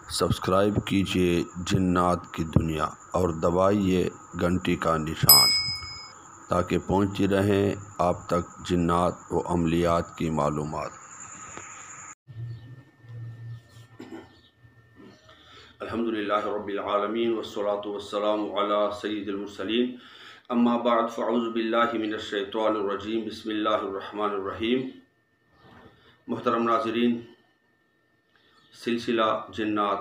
Subscribe کیجیے جنات کی دنیا اور دبائیے گھنٹی کا نشان تاکہ پہنچتی رہیں آپ تک جنات و عملیات کی معلومات۔ الحمدللہ رب العالمین والصلاة والسلام علی سید المرسلین، اما بعد فاعوذ باللہ من الشیطان الرجیم، بسم اللہ الرحمن الرحیم۔ محترم ناظرین، سلسلہ جنات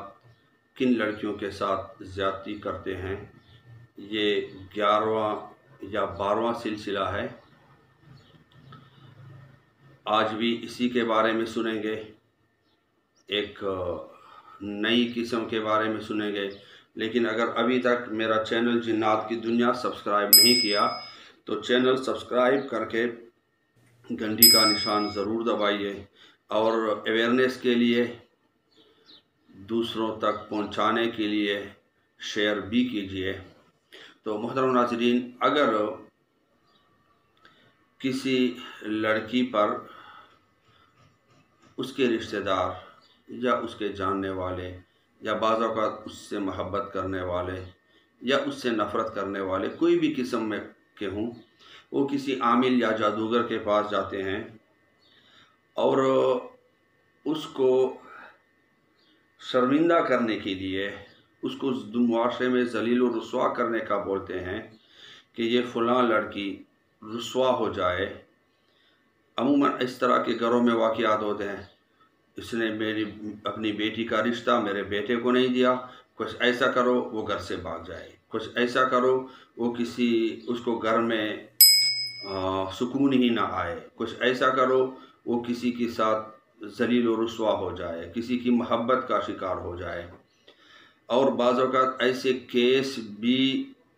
کن لڑکیوں کے ساتھ زیادتی کرتے ہیں، یہ 11واں یا 12واں سلسلہ ہے۔ آج بھی اسی کے بارے میں سنیں گے، ایک نئی قسم کے بارے میں سنیں گے۔ لیکن اگر ابھی تک میرا چینل جنات کی دنیا سبسکرائب نہیں کیا تو چینل سبسکرائب کر کے گھنٹی کا نشان ضرور دبائیے اور اویئرنیس کے لیے، دوسروں تک پہنچانے کے لیے شیئر بھی کیجیے۔ تو محترم ناظرین، اگر کسی لڑکی پر اس کے رشتہ دار یا اس کے جاننے والے یا بعض اوقات اس سے محبت کرنے والے یا اس سے نفرت کرنے والے کوئی بھی قسم میں کے ہوں، وہ کسی عامل یا جادوگر کے پاس جاتے ہیں اور اس کو شرمندہ کرنے کے لیے، اس کو معاشرے میں ذلیل و رسوا کرنے کا بولتے ہیں کہ یہ فلاں لڑکی رسوا ہو جائے۔ عموماً اس طرح کے گھروں میں واقعات ہوتے ہیں، اس نے اپنی بیٹی کا رشتہ میرے بیٹے کو نہیں دیا، کچھ ایسا کرو وہ گھر سے بھاگ جائے، کچھ ایسا کرو وہ اس کو گھر میں سکون ہی نہ آئے، کچھ ایسا کرو وہ کسی کے ساتھ ذلیل و رسوا ہو جائے، کسی کی محبت کا شکار ہو جائے۔ اور بعض اوقات ایسے کیس بھی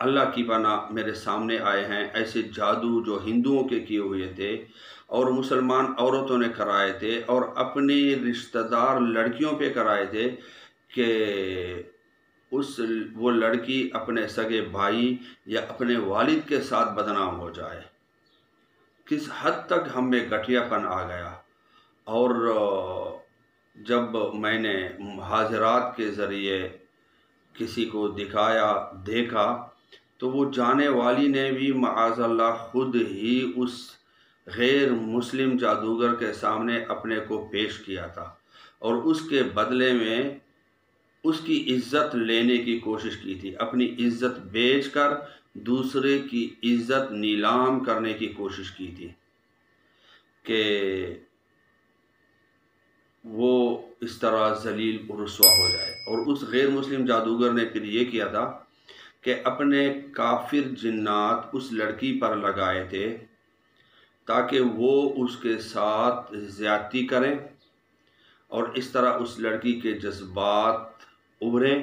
اللہ کی پناہ میرے سامنے آئے ہیں، ایسے جادو جو ہندوؤں کے کیے ہوئے تھے اور مسلمان عورتوں نے کرائے تھے اور اپنی رشتہ دار لڑکیوں پہ کرائے تھے کہ وہ لڑکی اپنے سگے بھائی یا اپنے والد کے ساتھ بدنام ہو جائے۔ کس حد تک ہم میں گٹھیا پن آ گیا۔ اور جب میں نے حاضرات کے ذریعے کسی کو دیکھا تو وہ جانے والی نے بھی معاذ اللہ خود ہی اس غیر مسلم جادوگر کے سامنے اپنے کو پیش کیا تھا اور اس کے بدلے میں اس کی عزت لینے کی کوشش کی تھی، اپنی عزت بیچ کر دوسرے کی عزت نیلام کرنے کی کوشش کی تھی کہ وہ اس طرح ذلیل و رسوا ہو جائے۔ اور اس غیر مسلم جادوگر نے پھر یہ کیا تھا کہ اپنے کافر جنات اس لڑکی پر لگائے تھے تاکہ وہ اس کے ساتھ زیادتی کریں اور اس طرح اس لڑکی کے جذبات ابھریں،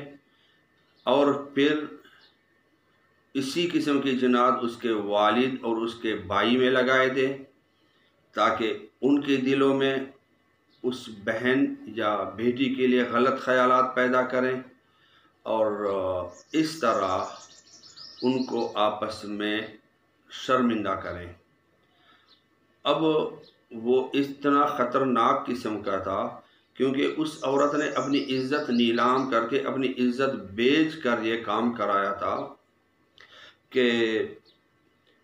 اور پھر اسی قسم کی جنات اس کے والد اور اس کے بھائی میں لگائے تھے تاکہ ان کے دلوں میں اس بہن یا بیٹی کے لیے غلط خیالات پیدا کریں اور اس طرح ان کو آپس میں شرمندہ کریں۔ اب وہ اتنا خطرناک قسم کا تھا کیونکہ اس عورت نے اپنی عزت نیلام کر کے، اپنی عزت بیچ کر یہ کام کرایا تھا کہ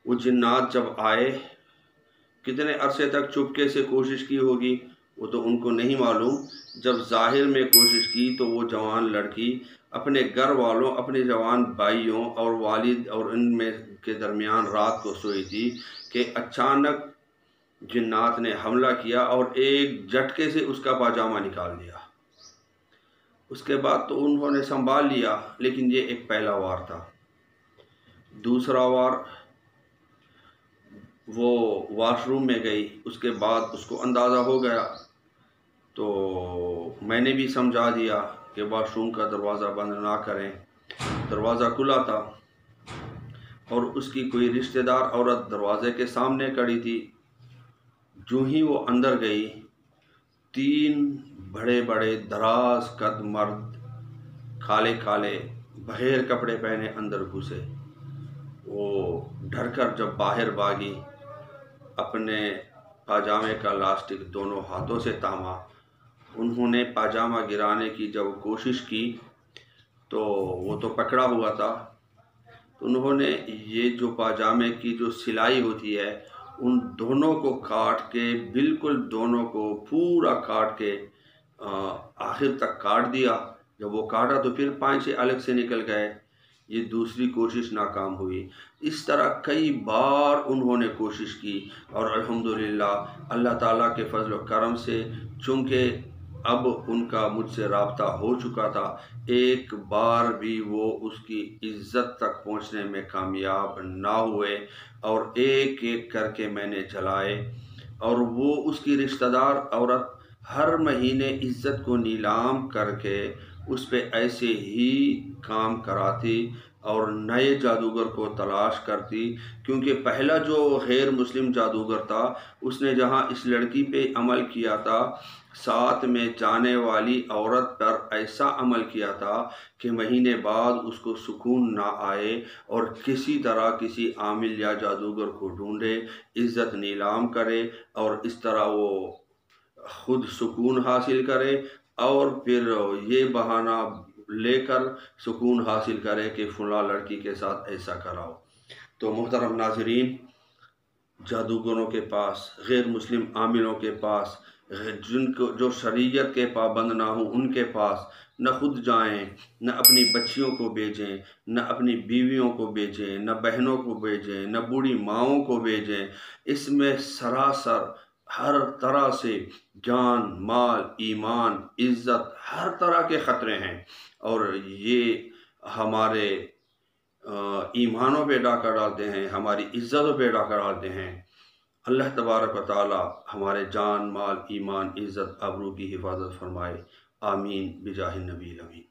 وہ جنات جب آئے، کتنے عرصے تک چپکے سے کوشش کی ہوگی وہ تو ان کو نہیں معلوم۔ جب ظاہر میں کوشش کی تو وہ جوان لڑکی اپنے گھر والوں، اپنے جوان بھائیوں اور والد اور ان میں کے درمیان رات کو سوئی تھی کہ اچانک جنات نے حملہ کیا اور ایک جھٹکے سے اس کا پاجامہ نکال دیا۔ اس کے بعد تو انہوں نے سنبھال لیا، لیکن یہ ایک پہلا وار تھا۔ دوسرا وار وہ واش روم میں گئی، اس کے بعد اس کو اندازہ ہو گیا تو میں نے بھی سمجھا دیا کہ واش روم کا دروازہ بند نہ کریں۔ دروازہ کھلا تھا اور اس کی کوئی رشتہ دار عورت دروازے کے سامنے کھڑی تھی۔ جو ہی وہ اندر گئی، 3 بڑے بڑے دراز قد مرد کالے کالے بغیر کپڑے پہنے اندر گھسے۔ وہ ڈر کر جب باہر بھاگی، اپنے پاجامے کا لاسٹک دونوں ہاتھوں سے تاما انہوں نے پاجامہ گرانے کی جب کوشش کی تو وہ تو پکڑا ہوا تھا، تو انہوں نے یہ جو پاجامے کی جو سلائی ہوتی ہے ان دونوں کو کاٹ کے، بالکل دونوں کو پورا کاٹ کے آخر تک کاٹ دیا۔ جب وہ کاٹا تو پھر پانچے الگ سے نکل گئے۔ یہ دوسری کوشش ناکام ہوئی۔ اس طرح کئی بار انہوں نے کوشش کی، اور الحمدللہ اللہ تعالیٰ کے فضل و کرم سے، چونکہ اب ان کا مجھ سے رابطہ ہو چکا تھا، ایک بار بھی وہ اس کی عزت تک پہنچنے میں کامیاب نہ ہوئے، اور ایک ایک کر کے میں نے جلائے، اور وہ اس کی رشتہ دار عورت ہر مہینے عزت کو نیلام کر کے اس پہ ایسے ہی کام کراتی اور نئے جادوگر کو تلاش کرتی، کیونکہ پہلا جو غیر مسلم جادوگر تھا اس نے جہاں اس لڑکی پہ عمل کیا تھا، ساتھ میں جانے والی عورت پر ایسا عمل کیا تھا کہ مہینے بعد اس کو سکون نہ آئے، اور کسی طرح کسی عامل یا جادوگر کو ڈھونڈے، عزت نیلام کرے، اور اس طرح وہ خود سکون حاصل کرے، اور پھر یہ بہانہ لے کر سکون حاصل کرے کہ فلاں لڑکی کے ساتھ ایسا کراؤ۔ تو محترم ناظرین، جادوگروں کے پاس، غیر مسلم عاملوں کے پاس، جن کو جو شریعت کے پابند نہ ہوں ان کے پاس نہ خود جائیں، نہ اپنی بچیوں کو بھیجیں، نہ اپنی بیویوں کو بھیجیں، نہ بہنوں کو بھیجیں، نہ بوڑھی ماؤں کو بھیجیں۔ اس میں سراسر ہر طرح سے جان، مال، ایمان، عزت، ہر طرح کے خطرے ہیں، اور یہ ہمارے ایمانوں پہ ڈاکہ ڈالتے ہیں، ہماری عزتوں پہ ڈاکہ ڈالتے ہیں۔ اللہ تبارک و تعالی ہمارے جان، مال، ایمان، عزت، آبرو کی حفاظت فرمائے۔ آمین بجاہ النبی الامین۔